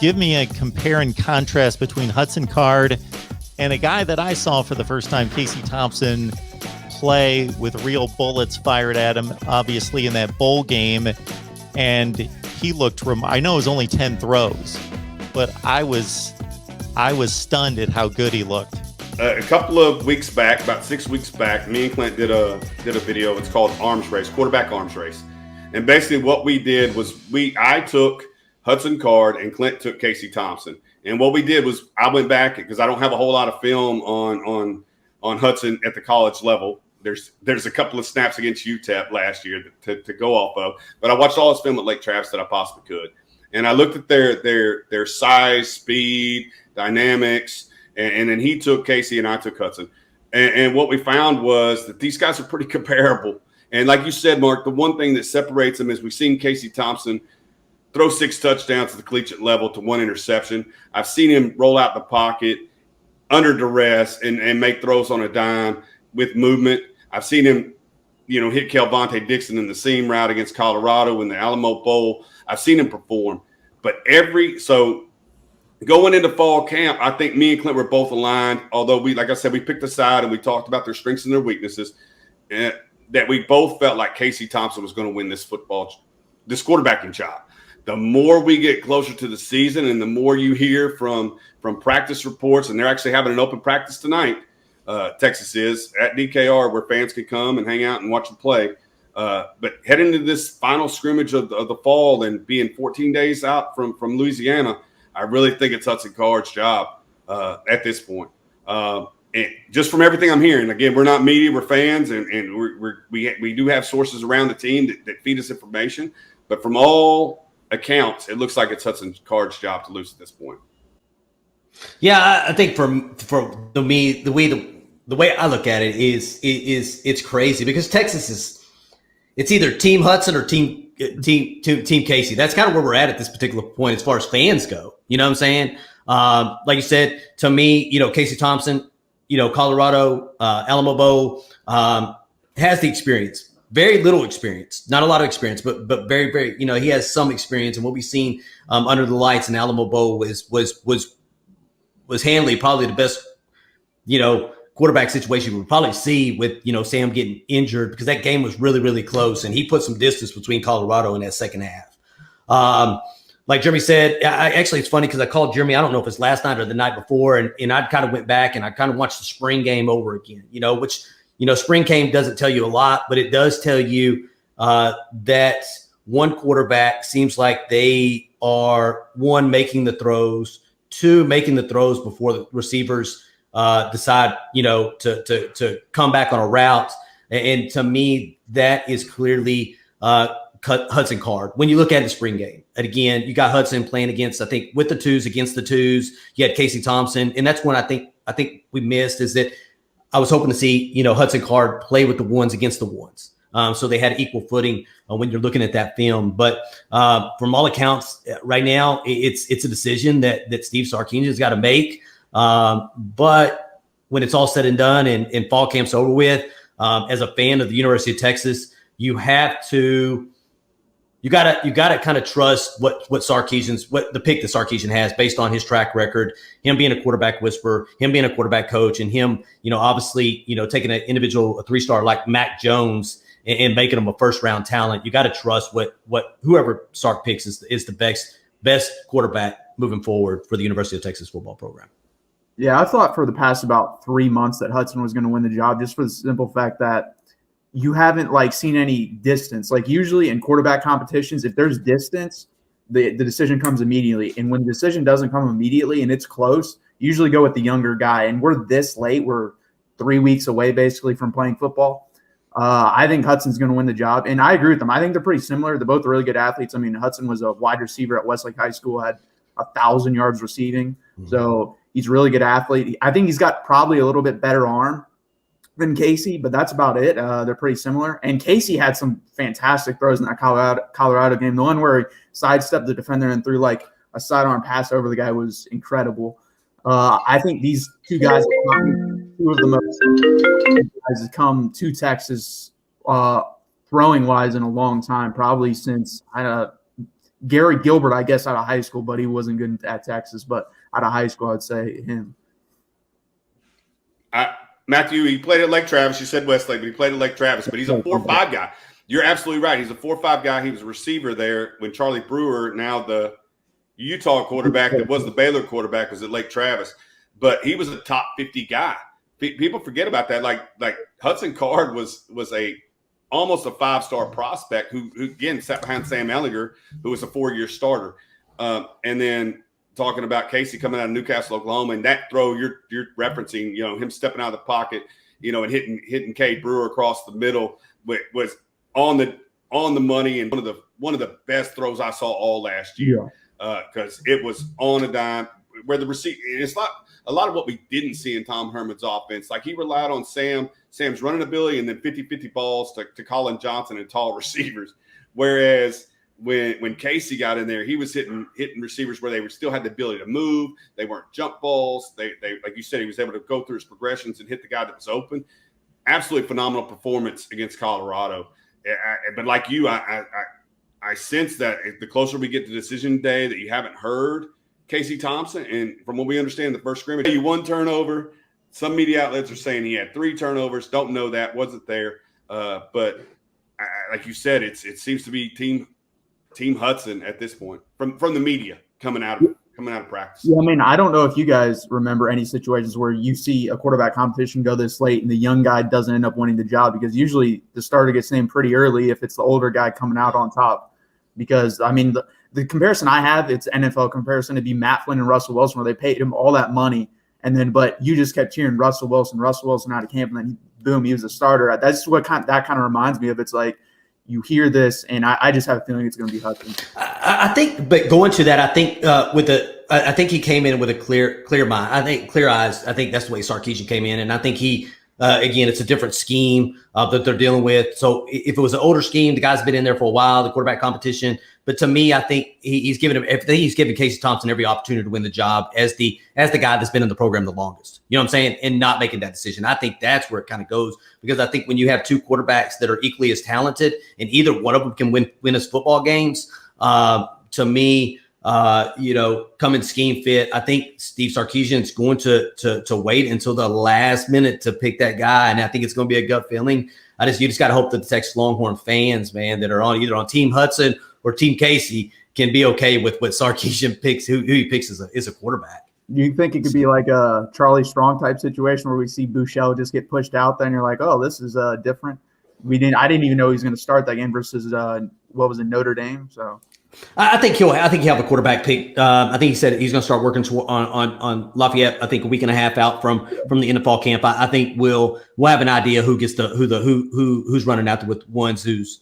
give me a compare and contrast between Hudson Card and a guy that I saw for the first time, Casey Thompson, play with real bullets fired at him, obviously in that bowl game. And he looked, I know it was only 10 throws, but I was stunned at how good he looked. A couple of weeks back, about 6 weeks back, me and Clint did a video. It's called Arms Race, Quarterback Arms Race. And basically what we did was I took Hudson Card and Clint took Casey Thompson. And what we did was I went back because I don't have a whole lot of film on Hudson at the college level. There's a couple of snaps against UTEP last year to go off of, but I watched all his film at Lake Travis that I possibly could. And I looked at their size, speed, dynamics, and then he took Casey and I took Hudson. And what we found was that these guys are pretty comparable. And like you said, Mark, the one thing that separates them is we've seen Casey Thompson throw 6 touchdowns at the collegiate level to 1 interception. I've seen him roll out the pocket under duress and make throws on a dime with movement. I've seen him, hit Kelvontae Dixon in the seam route against Colorado in the Alamo Bowl. I've seen him perform. But so going into fall camp, I think me and Clint were both aligned, although like I said, we picked a side and we talked about their strengths and their weaknesses, that we both felt like Casey Thompson was going to win this quarterbacking job. The more we get closer to the season and the more you hear from practice reports, and they're actually having an open practice tonight, Texas is, at DKR, where fans can come and hang out and watch them play. But heading into this final scrimmage of the fall and being 14 days out from Louisiana, I really think it's Hudson Card's job at this point. And just from everything I'm hearing, again, we're not media, we're fans, and we do have sources around the team that feed us information. But from all accounts, it looks like it's Hudson Card's job to lose at this point. Yeah, I think for me, the way I look at it is it's crazy because Texas it's either Team Hudson or Team Casey. That's kind of where we're at this particular point as far as fans go. You know what I'm saying? Like you said, to me, Casey Thompson, Colorado, Alamo Bowl, has the experience. Very little experience, not a lot of experience, but very, very, he has some experience. And what we've seen under the lights in Alamo Bowl was handily probably the best, quarterback situation we'll probably see with, Sam getting injured, because that game was really, really close. And he put some distance between Colorado in that second half. Like Jeremy said, actually, it's funny because I called Jeremy, I don't know if it's last night or the night before, and I kind of went back and I kind of watched the spring game over again, which, spring game doesn't tell you a lot, but it does tell you that one quarterback seems like they are, one, making the throws, two, making the throws before the receivers decide, to come back on a route. And to me, that is clearly Hudson Card. When you look at the spring game, and again, you got Hudson playing against, I think, with the twos against the twos. You had Casey Thompson, and that's one I think we missed, is that I was hoping to see, Hudson Card play with the ones against the ones. So they had equal footing when you're looking at that film. But from all accounts, right now, it's a decision that Steve Sarkisian has got to make. But when it's all said and done and fall camp's over with, as a fan of the University of Texas, you gotta kind of trust what the pick that Sarkisian has based on his track record, him being a quarterback whisperer, him being a quarterback coach, and him, obviously, taking an individual, a 3-star like Mac Jones and making him a first-round talent. You got to trust what whoever Sark picks is the best quarterback moving forward for the University of Texas football program. Yeah, I thought for the past about 3 months that Hudson was going to win the job, just for the simple fact that you haven't seen any distance. Usually in quarterback competitions, if there's distance, the decision comes immediately. And when the decision doesn't come immediately and it's close, you usually go with the younger guy. And we're this late. We're 3 weeks away basically from playing football. I think Hudson's going to win the job. And I agree with them. I think they're pretty similar. They're both really good athletes. I mean, Hudson was a wide receiver at Westlake High School, had 1,000 yards receiving. Mm-hmm. So he's a really good athlete. I think he's got probably a little bit better arm than Casey, but that's about it. They're pretty similar. And Casey had some fantastic throws in that Colorado game. The one where he sidestepped the defender and threw a sidearm pass over the guy was incredible. I think these two guys are two of the most guys that come to Texas throwing wise in a long time, probably since Gary Gilbert, I guess, out of high school, but he wasn't good at Texas. But out of high school, I'd say him. Matthew, he played at Lake Travis. You said Westlake, but he played at Lake Travis. But he's a 4-5 guy. You're absolutely right. He's a 4-5 guy. He was a receiver there when Charlie Brewer, now the Utah quarterback that was the Baylor quarterback, was at Lake Travis. But he was a top 50 guy. People forget about that. Like Hudson Card was almost a 5-star prospect who again sat behind Sam Ehlinger, who was a 4-year starter. And then talking about Casey coming out of Newcastle, Oklahoma, and that throw you're referencing, him stepping out of the pocket, and hitting Cade Brewer across the middle was on the money, and one of the best throws I saw all last year, because it was on a dime where the receiver. It's not a lot of what we didn't see in Tom Herman's offense. Like, he relied on Sam's running ability and then 50-50 balls to Colin Johnson and tall receivers. Whereas when Casey got in there, he was hitting receivers where they still had the ability to move. They weren't jump balls. They like you said, he was able to go through his progressions and hit the guy that was open. Absolutely phenomenal performance against Colorado. But like you, I sense that the closer we get to decision day, that you haven't heard Casey Thompson. And from what we understand, the first scrimmage, he 1 turnover. Some media outlets are saying he had 3 turnovers. Don't know that, wasn't there. But like you said, it seems to be Team Hudson at this point from the media coming out of practice. Yeah, I mean, I don't know if you guys remember any situations where you see a quarterback competition go this late and the young guy doesn't end up winning the job, because usually the starter gets named pretty early if it's the older guy coming out on top. Because, I mean, the comparison I have, it's NFL comparison. It'd be Matt Flynn and Russell Wilson, where they paid him all that money, but you just kept cheering Russell Wilson out of camp, and then boom, he was a starter. That's what that kind of reminds me of. It's like, you hear this, and I just have a feeling it's going to be Hudson. I think, but going to that, I think I think he came in with a clear mind. I think clear eyes. I think that's the way Sarkisian came in, and I think he. Again, it's a different scheme that they're dealing with. So if it was an older scheme, the guy's been in there for a while, the quarterback competition. But to me, I think he's given Casey Thompson every opportunity to win the job as the guy that's been in the program the longest. You know what I'm saying? And not making that decision. I think that's where it kind of goes, because I think when you have 2 quarterbacks that are equally as talented and either one of them can win us football games, to me, come in scheme fit. I think Steve Sarkisian is going to wait until the last minute to pick that guy, and I think it's going to be a gut feeling. You just got to hope that the Texas Longhorn fans, man, that are either on Team Hudson or Team Casey can be okay with what Sarkisian picks, who he picks as a quarterback. Do you think it could be like a Charlie Strong type situation where we see Bouchel just get pushed out? Then you're like, oh, this is different. I didn't even know he was going to start that game versus Notre Dame. So. I think he'll have a quarterback pick. I think he said he's going to start working on Lafayette. I think a week and a half out from the end of fall camp. I think we'll have an idea who's running out there with ones who's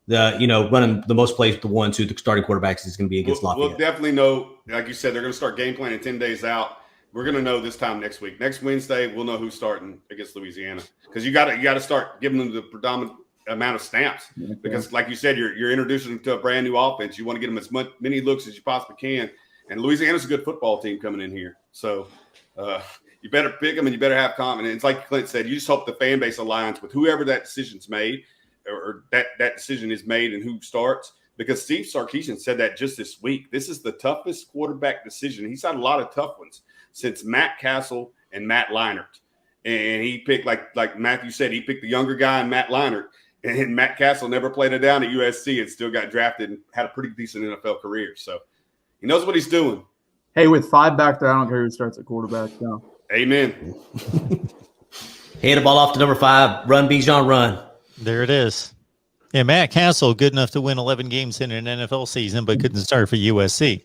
running the most plays with the ones who the starting quarterbacks is going to be against Lafayette. We'll definitely know. Like you said, they're going to start game planning 10 days out. We're going to know this time next week. Next Wednesday, we'll know who's starting against Louisiana, because you got to start giving them the predominant amount of snaps, because like you said, you're introducing them to a brand new offense. You want to get them as many looks as you possibly can, and Louisiana's a good football team coming in here, so you better pick them and you better have confidence. Like Clint said, you just hope the fan base aligns with whoever that decision's made, or that decision is made, and who starts, because Steve Sarkisian said that just this week. This is the toughest quarterback decision. He's had a lot of tough ones since Matt Castle and Matt Leinart, and he picked, like Matthew said, he picked the younger guy in Matt Leinart. And Matt Castle never played it down at USC and still got drafted and had a pretty decent NFL career. So he knows what he's doing. Hey, with 5 back there, I don't care who starts at quarterback. No. Amen. Hand the ball off to number 5. Run, Bijan, run. There it is. Yeah, Matt Castle, good enough to win 11 games in an NFL season, but couldn't start for USC.